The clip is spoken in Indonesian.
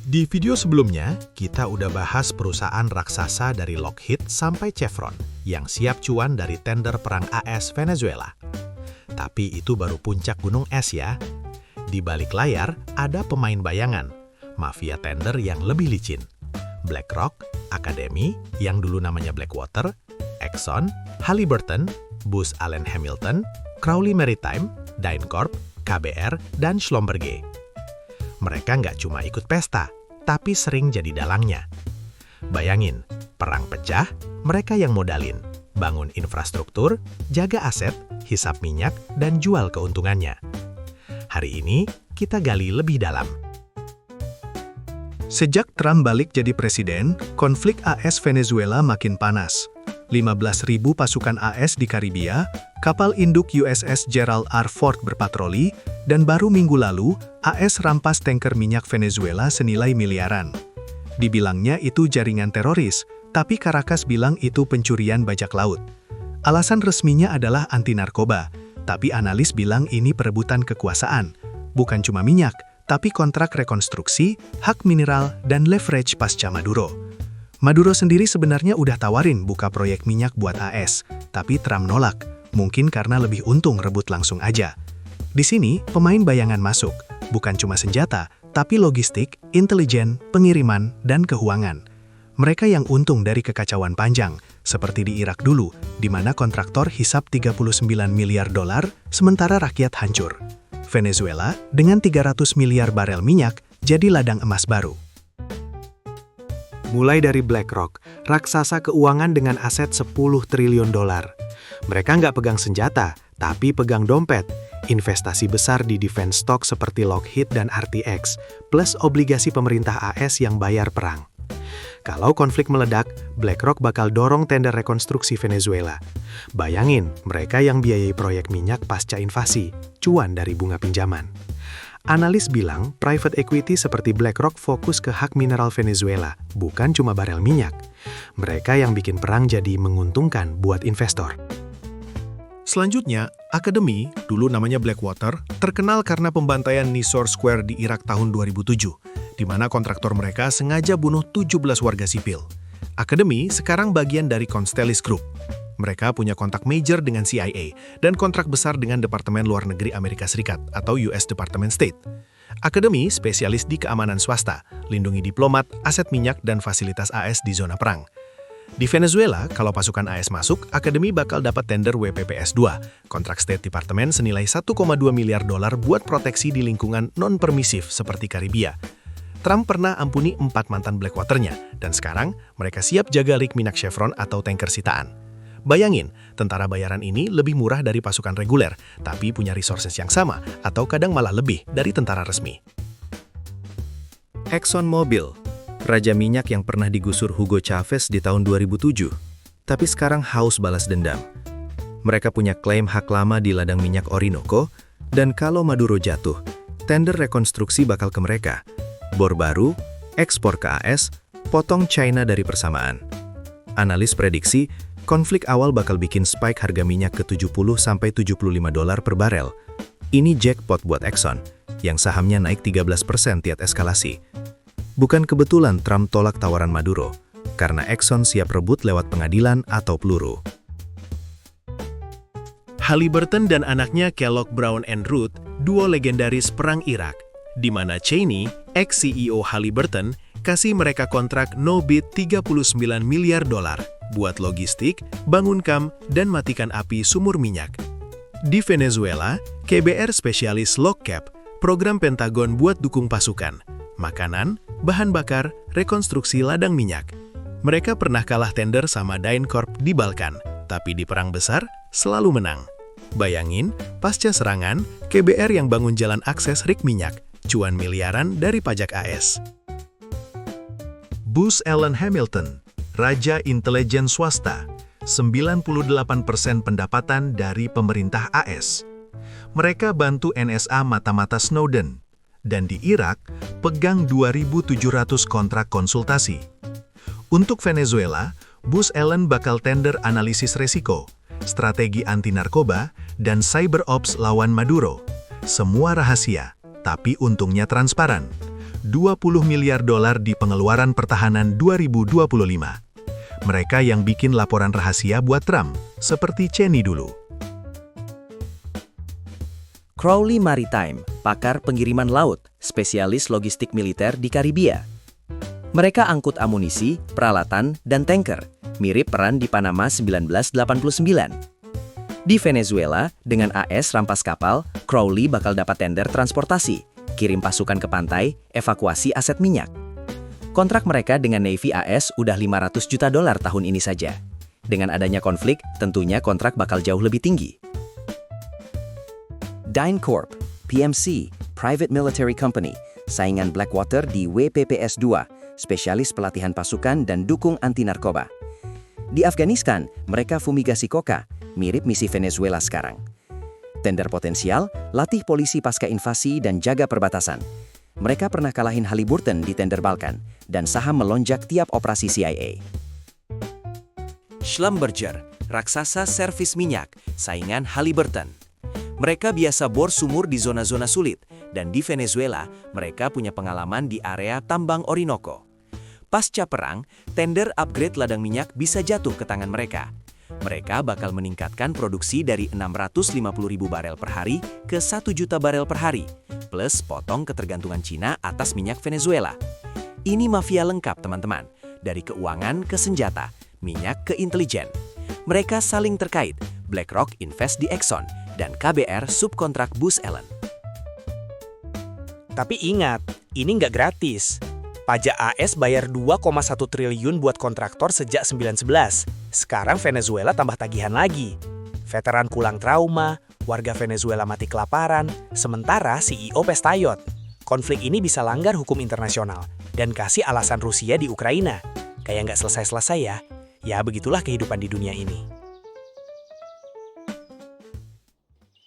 Di video sebelumnya, kita udah bahas perusahaan raksasa dari Lockheed sampai Chevron yang siap cuan dari tender perang AS Venezuela. Tapi itu baru puncak gunung es ya. Di balik layar ada pemain bayangan, mafia tender yang lebih licin. BlackRock, Academy, yang dulu namanya Blackwater, Exxon, Halliburton, Booz Allen Hamilton, Crowley Maritime, DynCorp, KBR, dan Schlumberger. Mereka nggak cuma ikut pesta, tapi sering jadi dalangnya. Bayangin, perang pecah, mereka yang modalin, bangun infrastruktur, jaga aset, hisap minyak, dan jual keuntungannya. Hari ini, kita gali lebih dalam. Sejak Trump balik jadi presiden, konflik AS Venezuela makin panas. 15.000 pasukan AS di Karibia, kapal induk USS Gerald R. Ford berpatroli, dan baru minggu lalu, AS rampas tanker minyak Venezuela senilai miliaran. Dibilangnya itu jaringan teroris, tapi Caracas bilang itu pencurian bajak laut. Alasan resminya adalah anti narkoba, tapi analis bilang ini perebutan kekuasaan. Bukan cuma minyak, tapi kontrak rekonstruksi, hak mineral, dan leverage pasca Maduro. Maduro sendiri sebenarnya udah tawarin buka proyek minyak buat AS, tapi Trump nolak, mungkin karena lebih untung rebut langsung aja. Di sini, pemain bayangan masuk, bukan cuma senjata, tapi logistik, intelijen, pengiriman, dan keuangan. Mereka yang untung dari kekacauan panjang, seperti di Irak dulu, di mana kontraktor hisap $39 miliar, sementara rakyat hancur. Venezuela, dengan 300 miliar barel minyak, jadi ladang emas baru. Mulai dari BlackRock, raksasa keuangan dengan aset $10 triliun. Mereka nggak pegang senjata, tapi pegang dompet. Investasi besar di defense stock seperti Lockheed dan RTX, plus obligasi pemerintah AS yang bayar perang. Kalau konflik meledak, BlackRock bakal dorong tender rekonstruksi Venezuela. Bayangin, mereka yang biayai proyek minyak pasca invasi, cuan dari bunga pinjaman. Analis bilang, private equity seperti BlackRock fokus ke hak mineral Venezuela, bukan cuma barel minyak. Mereka yang bikin perang jadi menguntungkan buat investor. Selanjutnya, Academy, dulu namanya Blackwater, terkenal karena pembantaian Nisour Square di Irak tahun 2007, di mana kontraktor mereka sengaja bunuh 17 warga sipil. Academy sekarang bagian dari Constellis Group. Mereka punya kontak major dengan CIA dan kontrak besar dengan Departemen Luar Negeri Amerika Serikat atau US Department State. Academy spesialis di keamanan swasta, lindungi diplomat, aset minyak, dan fasilitas AS di zona perang. Di Venezuela, kalau pasukan AS masuk, Academy bakal dapat tender WPPS-2, kontrak State Department senilai $1,2 miliar buat proteksi di lingkungan non-permisif seperti Karibia. Trump pernah ampuni 4 mantan Blackwater-nya, dan sekarang mereka siap jaga rig minyak Chevron atau tanker sitaan. Bayangin, tentara bayaran ini lebih murah dari pasukan reguler, tapi punya resources yang sama, atau kadang malah lebih dari tentara resmi. ExxonMobil, raja minyak yang pernah digusur Hugo Chavez di tahun 2007, tapi sekarang haus balas dendam. Mereka punya klaim hak lama di ladang minyak Orinoco, dan kalau Maduro jatuh, tender rekonstruksi bakal ke mereka. Bor baru, ekspor ke AS, potong China dari persamaan. Analis prediksi, konflik awal bakal bikin spike harga minyak ke $70–$75 per barel. Ini jackpot buat Exxon, yang sahamnya naik 13% tiap eskalasi. Bukan kebetulan Trump tolak tawaran Maduro, karena Exxon siap rebut lewat pengadilan atau peluru. Halliburton dan anaknya Kellogg Brown & Root, duo legendaris perang Irak, di mana Cheney, ex-CEO Halliburton, kasih mereka kontrak no-bid $39 miliar buat logistik, bangun kamp, dan matikan api sumur minyak. Di Venezuela, KBR spesialis LOGCAP, program Pentagon buat dukung pasukan, makanan, bahan bakar, rekonstruksi ladang minyak. Mereka pernah kalah tender sama DynCorp di Balkan, tapi di perang besar selalu menang. Bayangin, pasca serangan, KBR yang bangun jalan akses rig minyak, cuan miliaran dari pajak AS. Booz Allen Hamilton, raja intelijen swasta, 98% pendapatan dari pemerintah AS. Mereka bantu NSA mata-mata Snowden, dan di Irak, pegang 2.700 kontrak konsultasi. Untuk Venezuela, Booz Allen bakal tender analisis resiko, strategi anti-narkoba, dan cyber ops lawan Maduro. Semua rahasia, tapi untungnya transparan. $20 miliar di pengeluaran pertahanan 2025. Mereka yang bikin laporan rahasia buat Trump, seperti Cheney dulu. Crowley Maritime, pakar pengiriman laut, spesialis logistik militer di Karibia. Mereka angkut amunisi, peralatan, dan tanker, mirip peran di Panama 1989. Di Venezuela, dengan AS rampas kapal, Crowley bakal dapat tender transportasi, kirim pasukan ke pantai, evakuasi aset minyak. Kontrak mereka dengan Navy AS udah $500 juta tahun ini saja. Dengan adanya konflik, tentunya kontrak bakal jauh lebih tinggi. DynCorp, PMC, Private Military Company, saingan Blackwater di WPPS 2, spesialis pelatihan pasukan dan dukung anti-narkoba. Di Afghanistan, mereka fumigasi koka, mirip misi Venezuela sekarang. Tender potensial, latih polisi pasca invasi dan jaga perbatasan. Mereka pernah kalahin Halliburton di tender Balkan, dan saham melonjak tiap operasi CIA. Schlumberger, raksasa servis minyak, saingan Halliburton. Mereka biasa bor sumur di zona-zona sulit, dan di Venezuela, mereka punya pengalaman di area tambang Orinoco. Pasca perang, tender upgrade ladang minyak bisa jatuh ke tangan mereka. Mereka bakal meningkatkan produksi dari 650.000 barel per hari ke 1 juta barel per hari, plus potong ketergantungan Cina atas minyak Venezuela. Ini mafia lengkap, teman-teman. Dari keuangan ke senjata, minyak ke intelijen. Mereka saling terkait. BlackRock invest di Exxon, dan KBR subkontrak Booz Allen. Tapi ingat, ini nggak gratis. Pajak AS bayar 2,1 triliun buat kontraktor sejak 1911. Sekarang Venezuela tambah tagihan lagi. Veteran pulang trauma, warga Venezuela mati kelaparan, sementara CEO pestayot. Konflik ini bisa langgar hukum internasional dan kasih alasan Rusia di Ukraina. Kayak nggak selesai-selesai ya. Ya begitulah kehidupan di dunia ini.